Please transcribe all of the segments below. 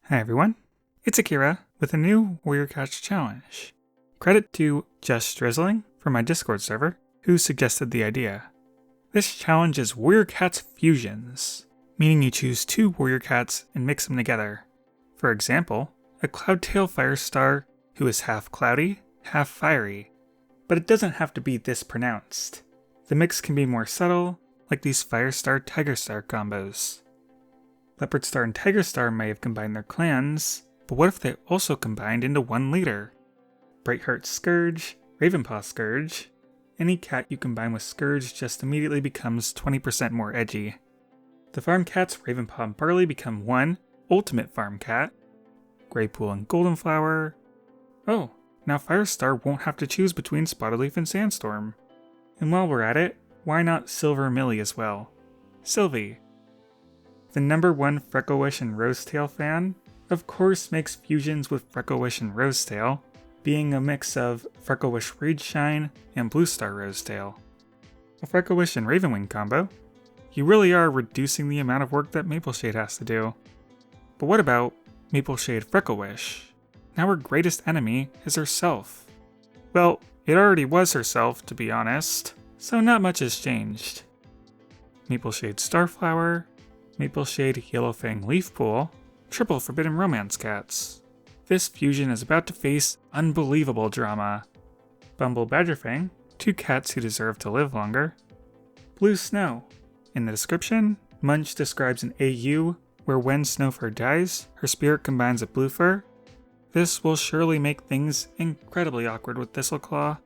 Hi everyone, it's Akira with a new Warrior Cats challenge. Credit to Just Drizzling from my Discord server, who suggested the idea. This challenge is Warrior Cats fusions, meaning you choose two Warrior Cats and mix them together. For example, a Cloudtail Firestar who is half cloudy, half fiery. But it doesn't have to be this pronounced. The mix can be more subtle, like these Firestar Tigerstar combos. Leopardstar and Tigerstar may have combined their clans, but what if they also combined into one leader? Brightheart Scourge, Ravenpaw Scourge. Any cat you combine with Scourge just immediately becomes 20% more edgy. The farm cats Ravenpaw and Barley become one ultimate farm cat. Greypool and Goldenflower. Oh, now Firestar won't have to choose between Spotted and Sandstorm. And while we're at it, why not Silver Millie as well? Sylvie. The #1 Frecklewish and Rosetail fan, of course, makes fusions with Frecklewish and Rosetail, being a mix of Frecklewish Rageshine and Bluestar Rosetail. A Frecklewish and Ravenwing combo. You really are reducing the amount of work that Mapleshade has to do. But what about Mapleshade Frecklewish? Now her greatest enemy is herself. Well, it already was herself, to be honest, so not much has changed. Mapleshade Starflower, Mapleshade Yellowfang Leafpool, triple Forbidden Romance cats. This fusion is about to face unbelievable drama. Bumble Badgerfang, two cats who deserve to live longer. Blue Snow. In the description, Munch describes an AU where when Snowfur dies, her spirit combines with Bluefur. This will surely make things incredibly awkward with Thistleclaw.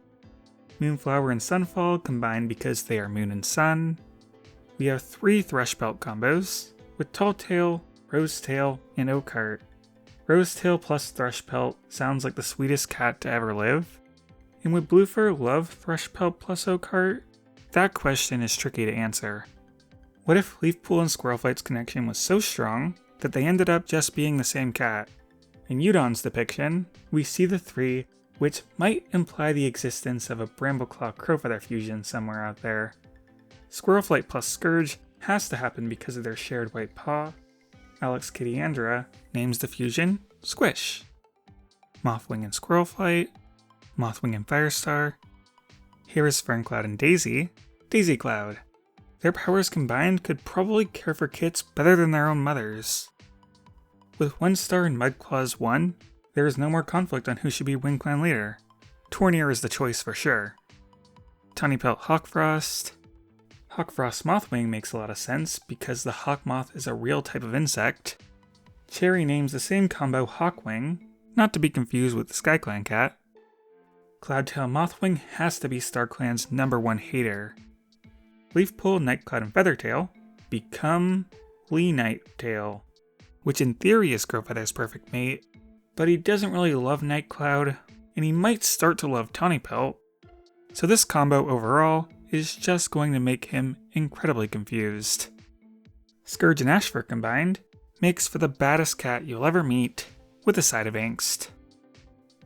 Moonflower and Sunfall combine because they are moon and sun. We have 3 Thrushbelt combos, with Talltail, Rosetail, and Oakheart. Rosetail plus Thrushbelt sounds like the sweetest cat to ever live. And would Bluefur love Thrushbelt plus Oakheart? That question is tricky to answer. What if Leafpool and Squirrelflight's connection was so strong that they ended up just being the same cat? In Udon's depiction, we see the 3, which might imply the existence of a Brambleclaw Crowfeather fusion somewhere out there. Squirrelflight plus Scourge has to happen because of their shared white paw. Alex Kittyandra names the fusion Squish. Mothwing and Squirrelflight, Mothwing and Firestar. Here is Ferncloud and Daisy, Daisy Cloud. Their powers combined could probably care for kits better than their own mothers. With 1 star and Mudclaws 1, there is no more conflict on who should be Wing Clan leader. Tornir is the choice for sure. Tawnypelt Hawkfrost. Hawkfrost Mothwing makes a lot of sense because the Hawkmoth is a real type of insect. Cherry names the same combo Hawkwing, not to be confused with the SkyClan cat. Cloudtail Mothwing has to be StarClan's #1 hater. Leafpool, Nightcloud, and Feathertail become Lee Nighttail, which in theory is Crowfeather's perfect mate, but he doesn't really love Nightcloud, and he might start to love Tawnypelt. So this combo overall is just going to make him incredibly confused. Scourge and Ashfur combined makes for the baddest cat you'll ever meet, with a side of angst.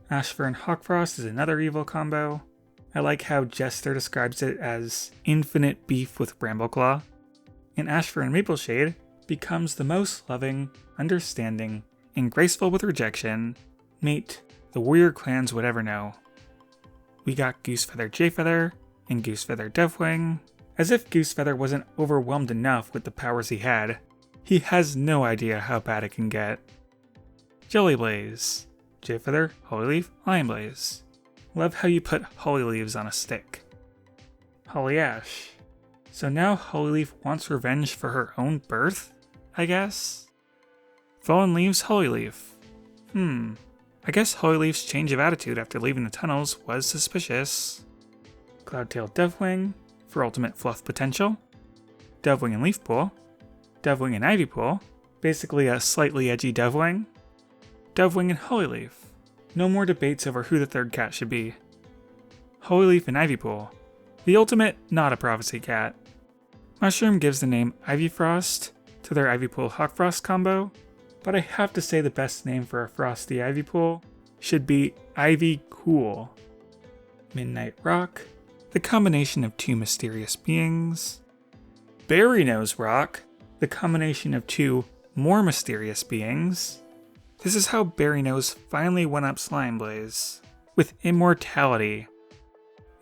Ashfur and Hawkfrost is another evil combo. I like how Jester describes it as infinite beef with Brambleclaw. And Ashfur and Mapleshade becomes the most loving, understanding, and graceful with rejection mate the warrior clans would ever know. We got Goosefeather Jayfeather and Goosefeather Deathwing. As if Goosefeather wasn't overwhelmed enough with the powers he had, he has no idea how bad it can get. Jellyblaze, Jayfeather, Holyleaf, Lionblaze. Love how you put Holly Leaves on a stick. Holly Ash. So now Holyleaf wants revenge for her own birth, I guess? Fallen Leaves Holyleaf. I guess Holyleaf's change of attitude after leaving the tunnels was suspicious. Cloudtail Deathwing for ultimate fluff potential. Dovewing and Leafpool. Dovewing and Ivypool, basically a slightly edgy Dovewing. Dovewing and Holyleaf. No more debates over who the third cat should be. Holyleaf and Ivypool. The ultimate not a prophecy cat. Mushroom gives the name Ivyfrost to their Ivypool Hawkfrost combo, but I have to say the best name for a frosty Ivypool should be Ivycool. Midnight Rock, the combination of 2 mysterious beings. Berry Nose Rock, the combination of 2 more mysterious beings. This is how Berrynose finally went up Slime Blaze, with immortality.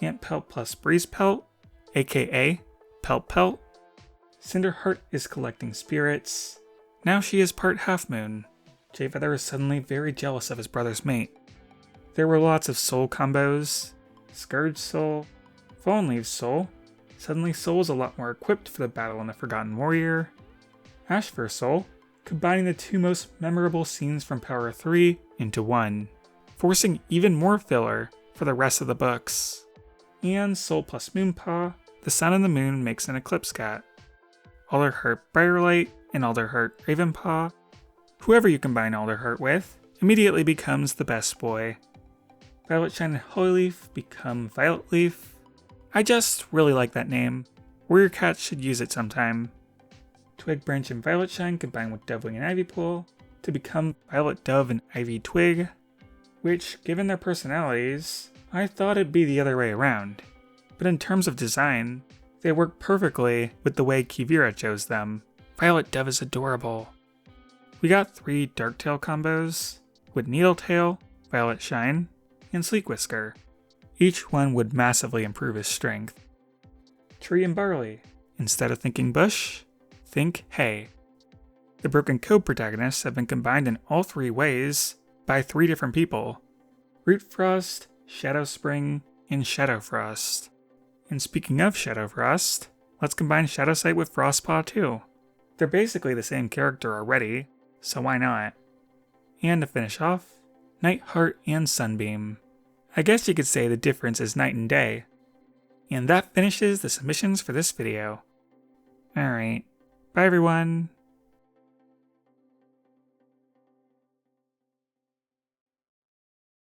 Ant Pelt plus Breeze Pelt, aka Pelt Pelt. Cinderheart is collecting spirits. Now she is part Half Moon. Jay Feather is suddenly very jealous of his brother's mate. There were lots of soul combos. Scourge Soul, Fallen Leaves Soul. Suddenly Soul is a lot more equipped for the battle in the Forgotten Warrior. Ashfur Soul, combining the two most memorable scenes from Power 3 into one, forcing even more filler for the rest of the books. And Soul plus Moonpaw, the Sun and the Moon makes an Eclipse Cat. Alderheart Briarlight and Alderheart Ravenpaw. Whoever you combine Alderheart with immediately becomes the best boy. Violet Shine and Holyleaf become Violet Leaf. I just really like that name. Warrior Cats should use it sometime. Twig Branch and Violet Shine combine with Dovewing and Ivypool to become Violet Dove and Ivy Twig, which, given their personalities, I thought it'd be the other way around. But in terms of design, they work perfectly with the way Kivira chose them. Violet Dove is adorable. We got 3 Darktail combos, with Needletail, Violet Shine, and Sleek Whisker. Each one would massively improve his strength. Tree and Barley. Instead of thinking bush, think hay. The Broken Code protagonists have been combined in all 3 ways by 3 different people. Rootfrost, Shadowspring, and Shadowfrost. And speaking of Shadowfrost, let's combine Shadowsight with Frostpaw too. They're basically the same character already, so why not? And to finish off, Nightheart and Sunbeam. I guess you could say the difference is night and day. And that finishes the submissions for this video. Alright, bye everyone.